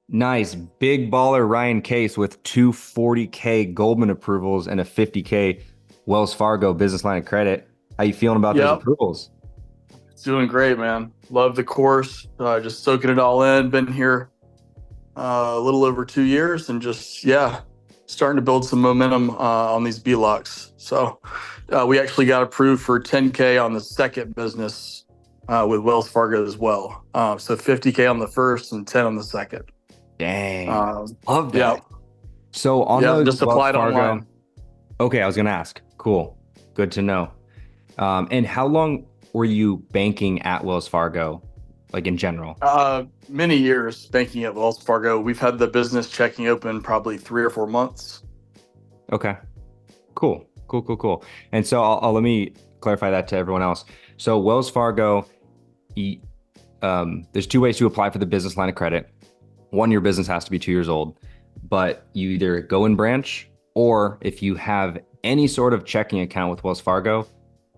Nice. Big baller Ryan Case with two 40K Goldman approvals and a 50K Wells Fargo business line of credit. How you feeling about those Yep, approvals? it's doing great, man. Love the course. Just soaking it all in. Been here a little over 2 years, and just starting to build some momentum on these B locks. So we actually got approved for 10K on the second business with Wells Fargo as well. So 50K on the first and 10 on the second. Dang. Um, Love yeah, that. So on yeah. those Just Wells applied Fargo, online. okay, I was gonna ask. Cool. Good to know. And how long were you banking at Wells Fargo, like in general? Many years banking at Wells Fargo. We've had the business checking open probably 3 or 4 months. Okay. Cool. Cool, cool, cool. And so let me clarify that to everyone else. So Wells Fargo, y- there's two ways to apply for the business line of credit. One, your business has to be 2 years old, but you either go in branch or if you have any sort of checking account with Wells Fargo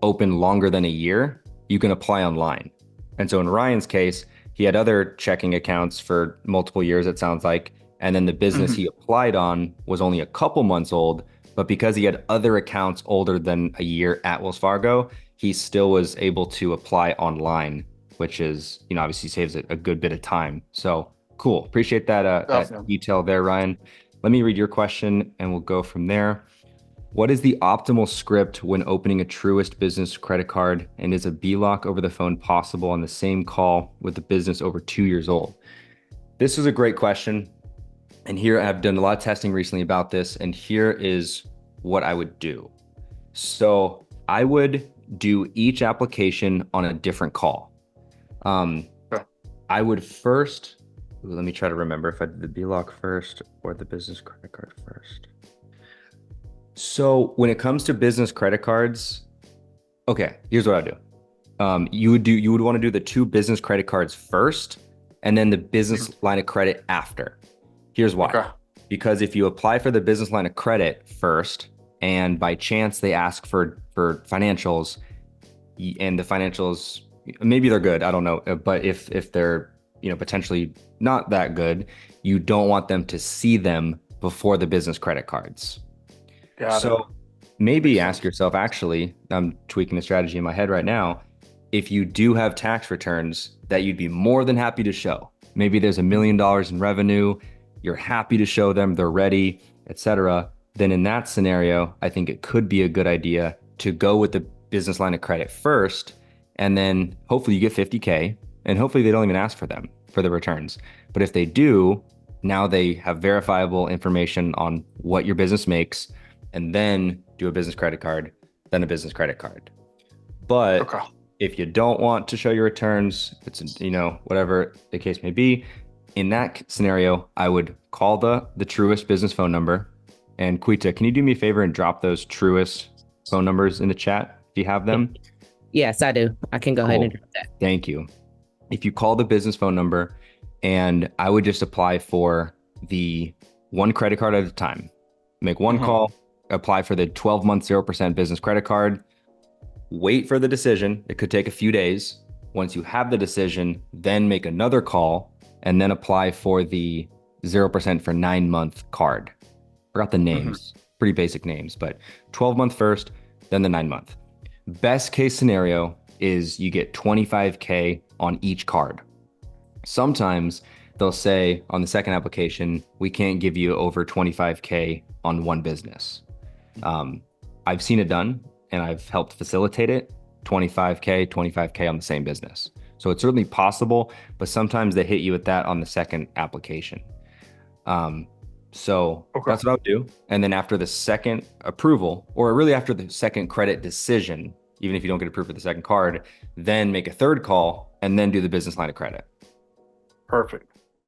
open longer than a year, you can apply online. And so in Ryan's case, he had other checking accounts for multiple years, it sounds like. And then the business he Mhm. applied on was only a couple months old, but because he had other accounts older than a year at Wells Fargo, he still was able to apply online, which is, obviously saves a good bit of time. So cool. Appreciate that Definitely. detail there, Ryan. Let me read your question and we'll go from there. What is the optimal script when opening a Truist business credit card? And is a BLOC over the phone possible on the same call with the business over 2 years old? This is a great question. And here I've done a lot of testing recently about this. And here is what I would do. So I would do each application on a different call. Um, Okay. I would first, let me try to remember if I did the BLOC first or the business credit card first. So when it comes to business credit cards, okay, here's what I do. You would want to do the two business credit cards first, and then the business Mhm. line of credit after. Here's why. Okay. Because if you apply for the business line of credit first, and by chance they ask for financials, and the financials maybe they're good, I don't know, but if they're potentially not that good, you don't want them to see them before the business credit cards. Got it. So maybe Makes ask sense. yourself, actually, I'm tweaking the strategy in my head right now. If you do have tax returns that you'd be more than happy to show, maybe there's $1 million in revenue, you're happy to show them, they're ready, etc. Then in that scenario, I think it could be a good idea to go with the business line of credit first, and then hopefully you get 50K, and hopefully they don't even ask for them for the returns. But if they do, now they have verifiable information on what your business makes, and then do a business credit card, then a business credit card. But Okay. if you don't want to show your returns, it's whatever the case may be, in that scenario, I would call the Truist business phone number. And Quita, can you do me a favor and drop those Truist phone numbers in the chat if you have them? Yes, I do. I can go ahead and Cool. drop that. Thank you. If you call the business phone number, and I would just apply for the one credit card at a time. Make one Mhm. call, apply for the 12-month 0% business credit card, wait for the decision. It could take a few days. Once you have the decision, then make another call and then apply for the 0% for 9-month card. Forgot the Mhm. names, pretty basic names, but 12-month first, then the 9-month. Best case scenario is you get 25K on each card. Sometimes they'll say on the second application, we can't give you over 25K on one business. Um, I've seen it done and I've helped facilitate it 25K on the same business. So it's certainly possible, but sometimes they hit you with that on the second application. Um, so Okay. that's what I would do. And then after the second approval, or really after the second credit decision, even if you don't get approved for the second card, then make a third call and then do the business line of credit. Perfect.